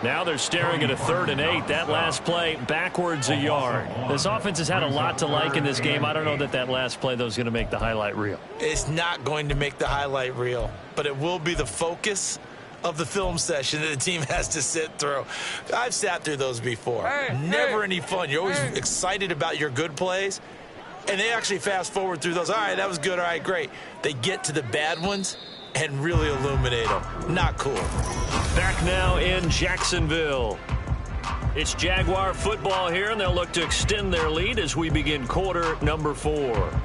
Now they're staring at a 3rd and 8. That last play, backwards a yard. This offense has had a lot to like in this game. I don't know that last play, though, is going to make the highlight reel. It's not going to make the highlight reel, but it will be the focus of the film session that the team has to sit through. I've sat through those before. Never any fun. You're always excited about your good plays, and they actually fast forward through those. All right, that was good. All right, great. They get to the bad ones and really illuminate them. Not cool. Back now in Jacksonville. It's Jaguar football here, and they'll look to extend their lead as we begin quarter number 4.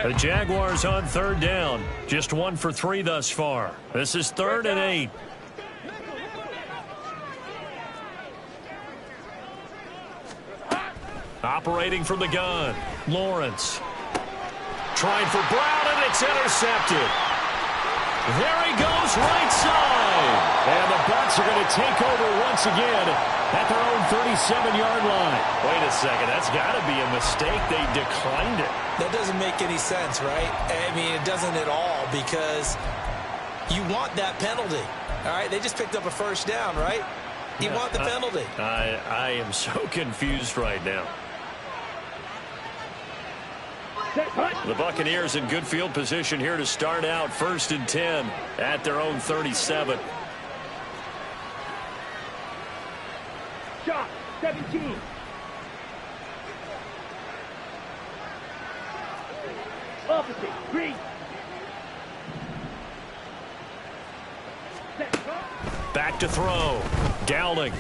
The Jaguars on 3rd down. Just 1 for 3 thus far. This is 3rd and 8. Operating from the gun, Lawrence. Trying for Brown, and it's intercepted. There he goes, right side. And the Bucs are going to take over once again at their own 37-yard line. Wait a second, that's got to be a mistake. They declined it. That doesn't make any sense, right? I mean, it doesn't at all, because you want that penalty. All right, they just picked up a 1st down, right? You want the penalty. I am so confused right now. The Buccaneers in good field position here to start out 1st and 10 at their own 37. Shot, 17. Opposite, 3. Back to throw. Dowling.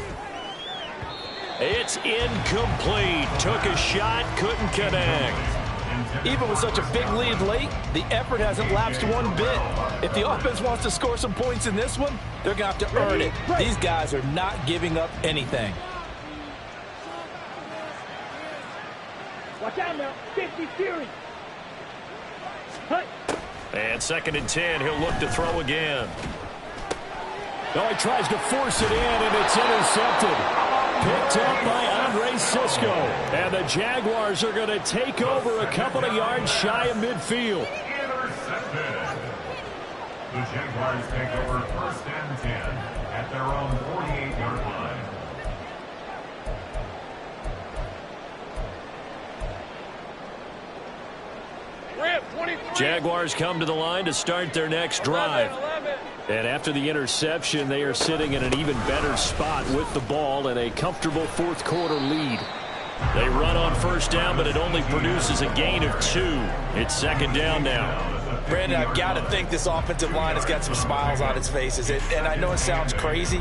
It's incomplete. Took a shot, couldn't connect. Even with such a big lead late, the effort hasn't lapsed one bit. If the offense wants to score some points in this one, they're going to have to earn it. These guys are not giving up anything. Watch out now, 50 Fury. Hut. And 2nd and 10, he'll look to throw again. Oh, he tries to force it in, and it's intercepted. Picked up by Andre Sisco. And the Jaguars are going to take over a couple of yards shy of midfield. Intercepted. The Jaguars take over 1st and 10 at their own 48-yard line. Jaguars come to the line to start their next drive. And after the interception, they are sitting in an even better spot with the ball and a comfortable 4th quarter lead. They run on 1st down, but it only produces a gain of 2. It's 2nd down now. Brandon, I've got to think this offensive line has got some smiles on its faces. And I know it sounds crazy,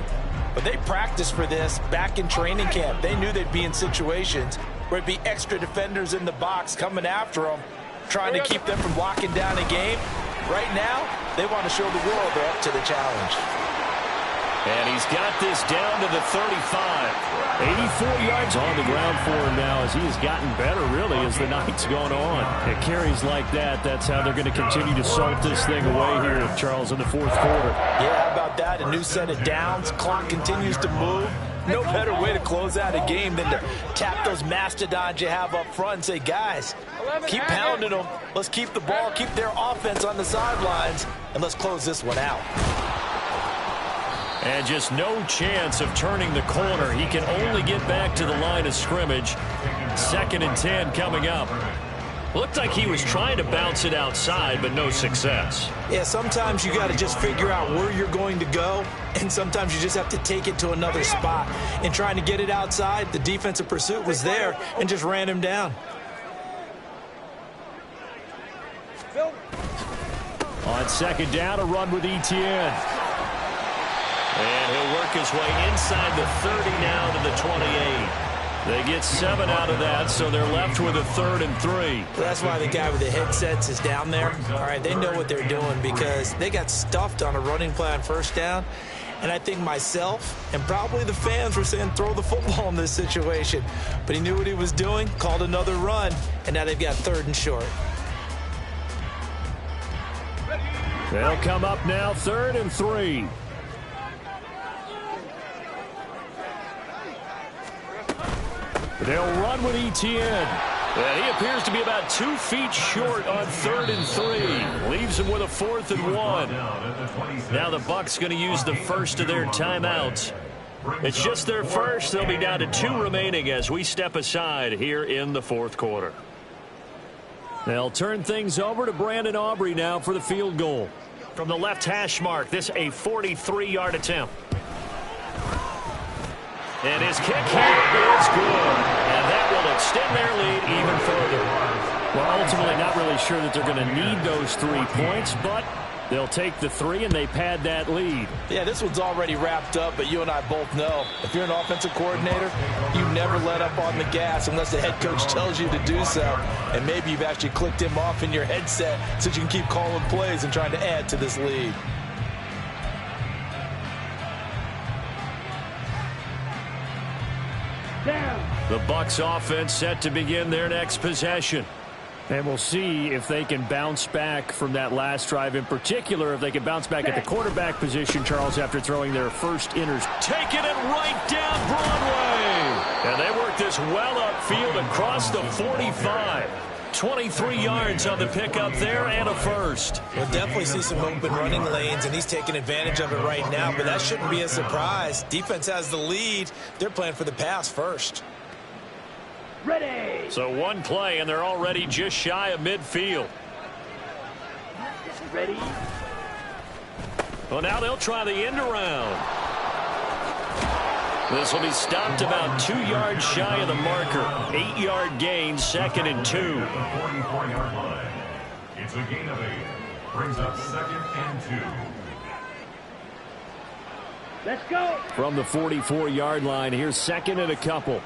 but they practiced for this back in training camp. They knew they'd be in situations where it'd be extra defenders in the box coming after them, trying to keep them from locking down a game. Right now, they want to show the world they're up to the challenge. And he's got this down to the 35. 84 yards on the ground for him now as he has gotten better, really, as the night's gone on. It carries like that. That's how they're going to continue to salt this thing away here, Charles, in the 4th quarter. Yeah, how about that? A new set of downs. Clock continues to move. No better way to close out a game than to tap those mastodons you have up front and say, guys, keep pounding them. Let's keep the ball, keep their offense on the sidelines, and let's close this one out. And just no chance of turning the corner. He can only get back to the line of scrimmage. 2nd and 10 coming up. Looked like he was trying to bounce it outside, but no success. Yeah, sometimes you got to just figure out where you're going to go, and sometimes you just have to take it to another spot. In trying to get it outside, the defensive pursuit was there and just ran him down. On 2nd down, a run with Etienne. And he'll work his way inside the 30 now to the 28. They get 7 out of that, so they're left with a 3rd and 3. That's why the guy with the headsets is down there. All right, they know what they're doing because they got stuffed on a running play on 1st down. And I think myself and probably the fans were saying throw the football in this situation. But he knew what he was doing, called another run, and now they've got 3rd and short. They'll come up now 3rd and 3. They'll run with Etienne. And he appears to be about 2 feet short on 3rd and 3. Leaves him with a 4th and 1. Now the Bucs going to use the first of their timeouts. It's just their first. They'll be down to 2 remaining as we step aside here in the 4th quarter. They'll turn things over to Brandon Aubrey now for the field goal. From the left hash mark, this a 43-yard attempt. And his kick here is good. And that will extend their lead even further. Well, ultimately not really sure that they're going to need those 3 points, but they'll take the 3 and they pad that lead. Yeah, this one's already wrapped up, but you and I both know if you're an offensive coordinator, you never let up on the gas unless the head coach tells you to do so. And maybe you've actually clicked him off in your headset so you can keep calling plays and trying to add to this lead. Down. The Bucs offense set to begin their next possession. And we'll see if they can bounce back from that last drive, in particular if they can bounce back at the quarterback position, Charles, after throwing their first taking it right down Broadway. And they work this well upfield across the 45. 23 yards on the pickup there and a first. We'll definitely see some open running lanes, and he's taking advantage of it right now, but that shouldn't be a surprise. Defense has the lead. They're playing for the pass first. Ready. So one play, and they're already just shy of midfield. Ready. Well, now they'll try the end around. This will be stopped about 2 yards shy of the marker. 8-yard gain, 2nd and 2. The 44-yard line. It's a gain of 8. Brings up 2nd and 2. Let's go. From the 44-yard line, here's 2nd and a couple.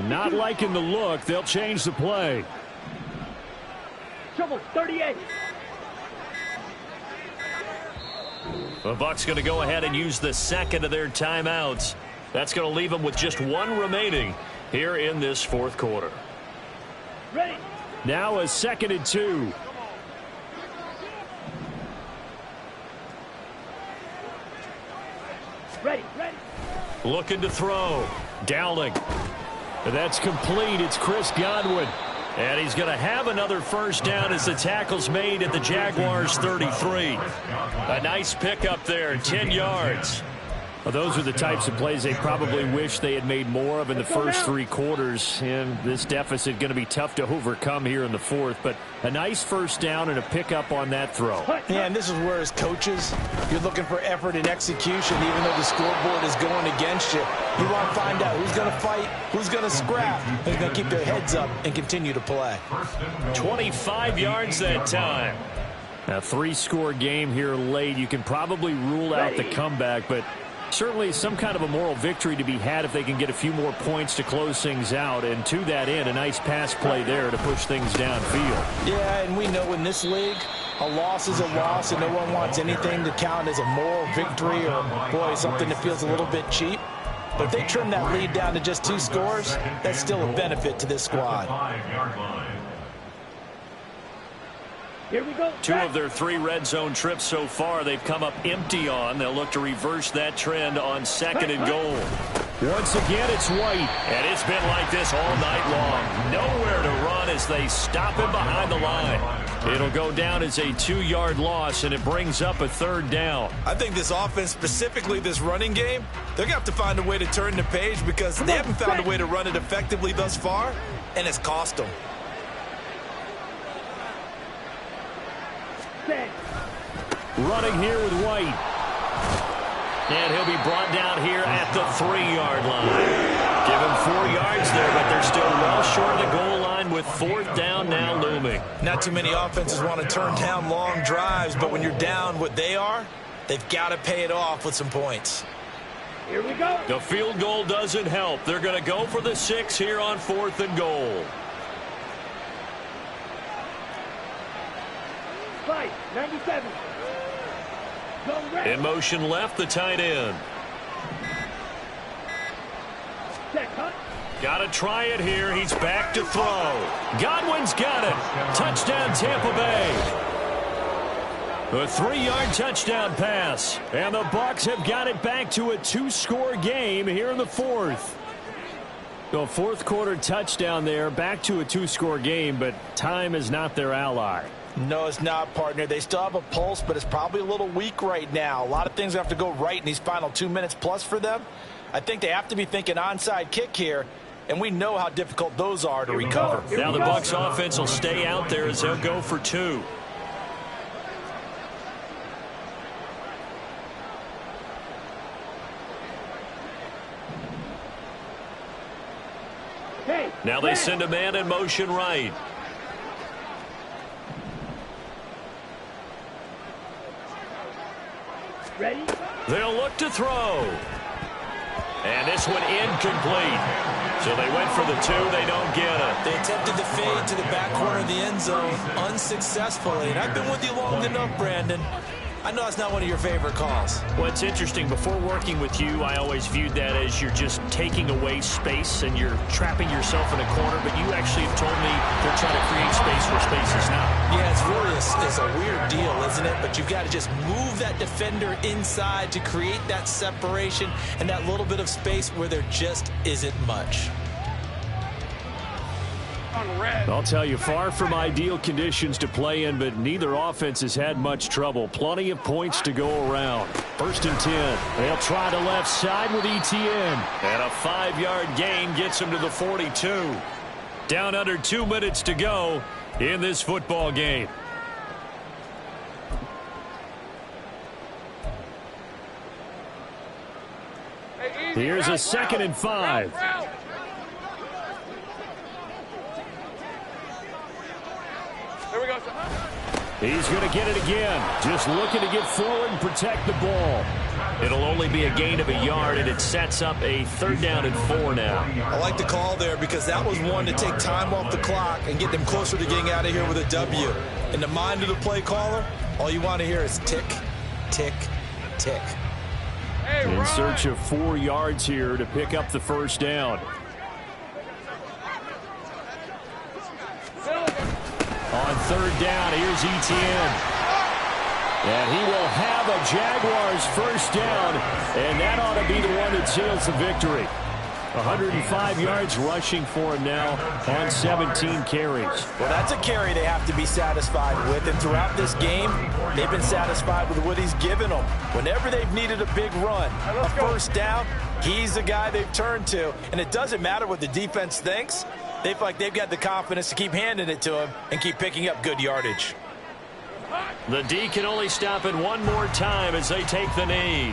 Not liking the look. They'll change the play. Trouble 38. The Bucs going to go ahead and use the second of their timeouts. That's going to leave them with just 1 remaining here in this 4th quarter. Ready. Now a 2nd and 2. Ready. Ready. Looking to throw. Dowling. That's complete. It's Chris Godwin. And he's going to have another first down as the tackle's made at the Jaguars' 33. A nice pickup there, 10 yards. Well, those are the types of plays they probably wish they had made more of in the first 3 quarters. And this deficit going to be tough to overcome here in the 4th. But a nice first down and a pickup on that throw. Yeah, and this is where, as coaches, you're looking for effort and execution, even though the scoreboard is going against you. You want to find out who's going to fight, who's going to scrap, who's going to keep their heads up and continue to play. 25 yards that time. A 3-score game here late. You can probably rule out the comeback, but certainly some kind of a moral victory to be had if they can get a few more points to close things out. And to that end, a nice pass play there to push things downfield. Yeah, and we know in this league, a loss is a loss, and no one wants anything to count as a moral victory or, boy, something that feels a little bit cheap. But if they trim that lead down to just 2 scores, that's still a benefit to this squad. Here we go. 2 of their 3 red zone trips so far they've come up empty on. They'll look to reverse that trend on 2nd and goal. Once again, it's White. And it's been like this all night long. Nowhere to run as they stop him behind the line. It'll go down as a 2-yard loss, and it brings up a 3rd down. I think this offense, specifically this running game, they're going to have to find a way to turn the page because they haven't found a way to run it effectively thus far, and it's cost them. Running here with White. And he'll be brought down here at the 3-yard line. Give him 4 yards there, but they're still well short of the goal line with 4th down now looming. Not too many offenses want to turn down long drives, but when you're down what they are, they've got to pay it off with some points. Here we go. The field goal doesn't help. They're going to go for the 6 here on 4th and goal. 97. In motion left, the tight end. Got to try it here. He's back to throw. Godwin's got it. Touchdown, Tampa Bay. A 3-yard touchdown pass. And the Bucs have got it back to a 2-score game here in the fourth. The fourth quarter touchdown there, back to a 2-score game, but time is not their ally. No, it's not, partner. They still have a pulse, but it's probably a little weak right now. A lot of things have to go right in these final 2 minutes plus for them. I think they have to be thinking onside kick here, and we know how difficult those are to recover. Now the Bucs offense will stay out there as they'll go for 2. Now they send a man in motion right. Ready? They'll look to throw. And this one incomplete. So they went for the 2. They don't get it. They attempted the fade to the back corner of the end zone unsuccessfully. And I've been with you long enough, Brandon. I know it's not one of your favorite calls. Well, it's interesting. Before working with you, I always viewed that as you're just taking away space and you're trapping yourself in a corner. But you actually have told me they're trying to create space where space is not. Yeah, it's really it's a weird deal, isn't it? But you've got to just move that defender inside to create that separation and that little bit of space where there just isn't much. I'll tell you, far from ideal conditions to play in, but neither offense has had much trouble. Plenty of points to go around. 1st and 10. They'll try to left side with ETN. And a 5-yard gain gets them to the 42. Down under 2 minutes to go in this football game. Here's a 2nd and 5. He's going to get it again. Just looking to get forward and protect the ball. It'll only be a gain of a yard, and it sets up a 3rd down and 4 now. I like the call there because that was one to take time off the clock and get them closer to getting out of here with a W. In the mind of the play caller, all you want to hear is tick, tick, tick. In search of 4 yards here to pick up the 1st down. On 3rd down, here's ETN. And he will have a Jaguars 1st down, and that ought to be the one that seals the victory. 105 yards rushing for him now on 17 carries. Well, that's a carry they have to be satisfied with, and throughout this game, they've been satisfied with what he's given them. Whenever they've needed a big run, a 1st down, he's the guy they've turned to, and it doesn't matter what the defense thinks. They feel like they've got the confidence to keep handing it to him and keep picking up good yardage. The D can only stop it one more time as they take the knee.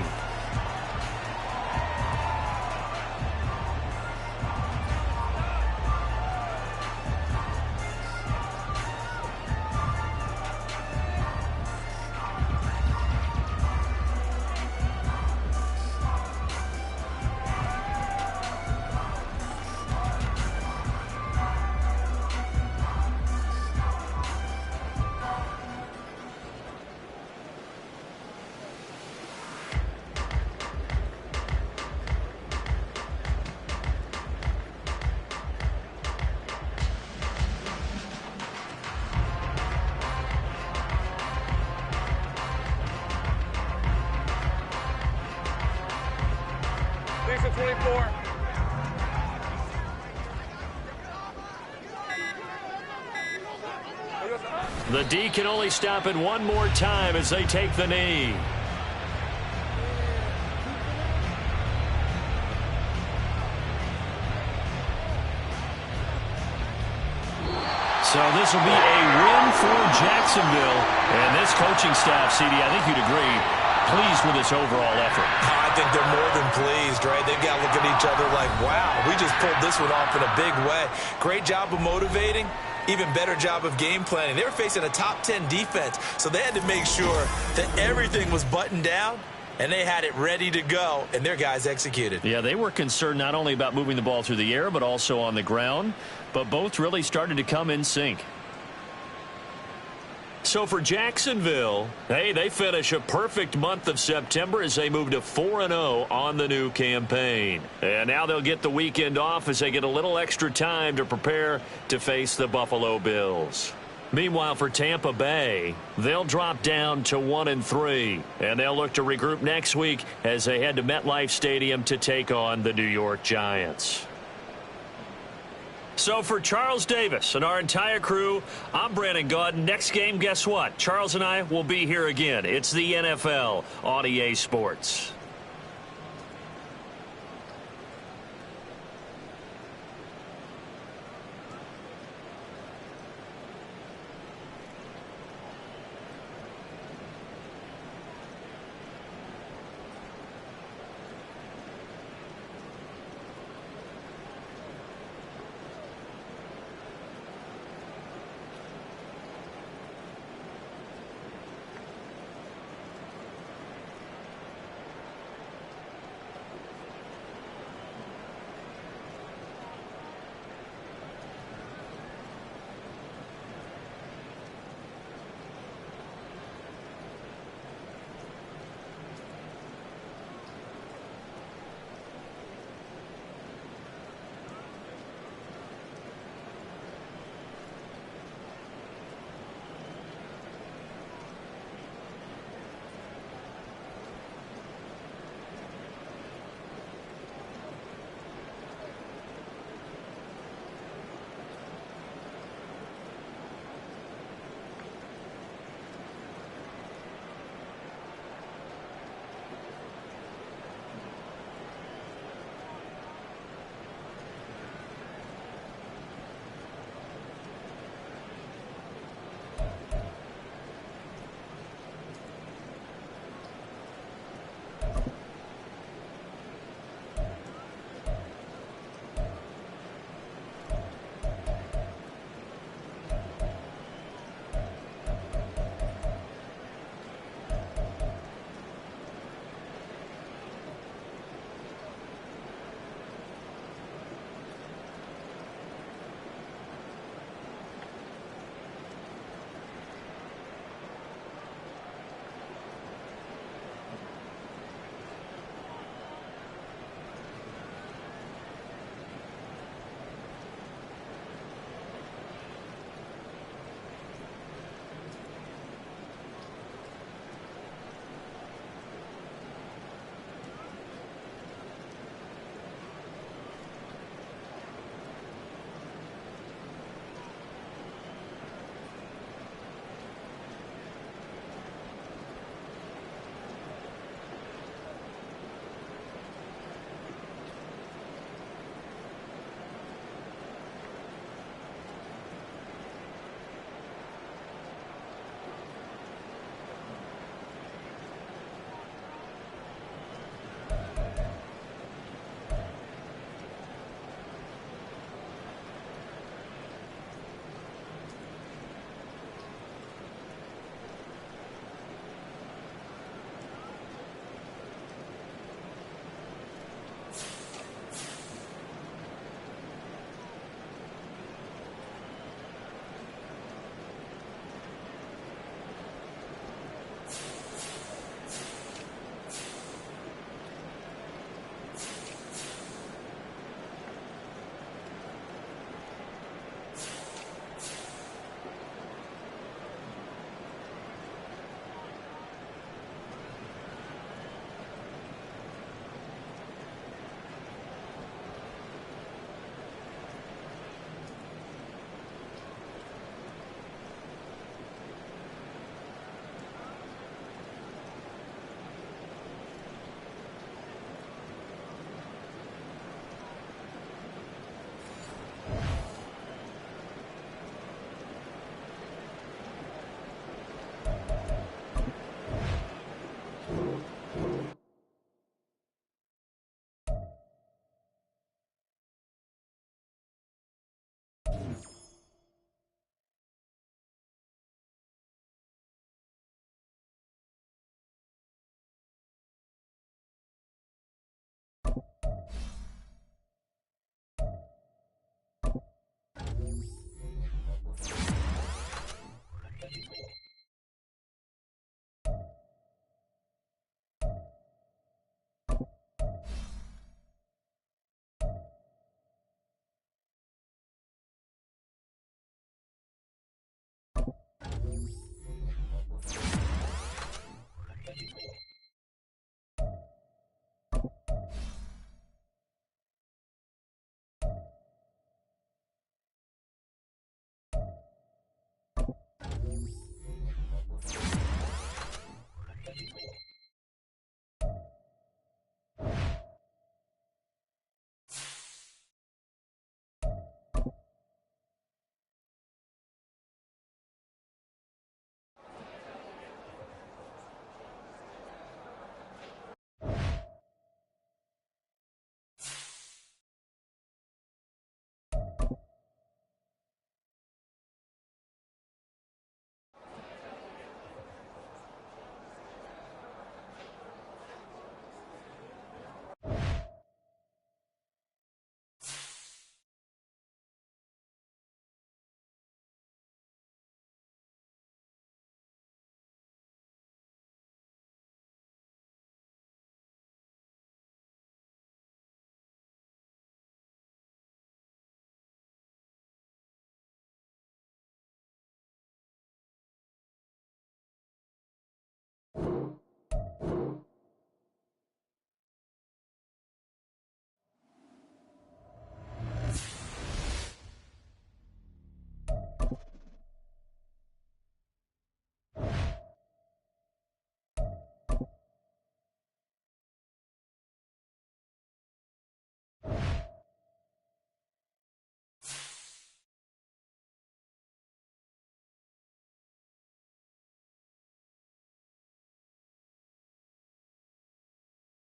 The D can only stop it one more time as they take the knee. So this will be a win for Jacksonville. And this coaching staff, CD, I think you'd agree, pleased with this overall effort. I think they're more than pleased, right? They've got to look at each other like, wow, we just pulled this one off in a big way. Great job of motivating. Even better job of game planning. They were facing a top 10 defense, so they had to make sure that everything was buttoned down, and they had it ready to go, and their guys executed. Yeah, they were concerned not only about moving the ball through the air, but also on the ground, but both really started to come in sync. So for Jacksonville, hey, they finish a perfect month of September as they move to 4-0 on the new campaign. And now they'll get the weekend off as they get a little extra time to prepare to face the Buffalo Bills. Meanwhile, for Tampa Bay, they'll drop down to 1-3, and they'll look to regroup next week as they head to MetLife Stadium to take on the New York Giants. So for Charles Davis and our entire crew, I'm Brandon Gaudin. Next game, guess what? Charles and I will be here again. It's the NFL on EA Sports.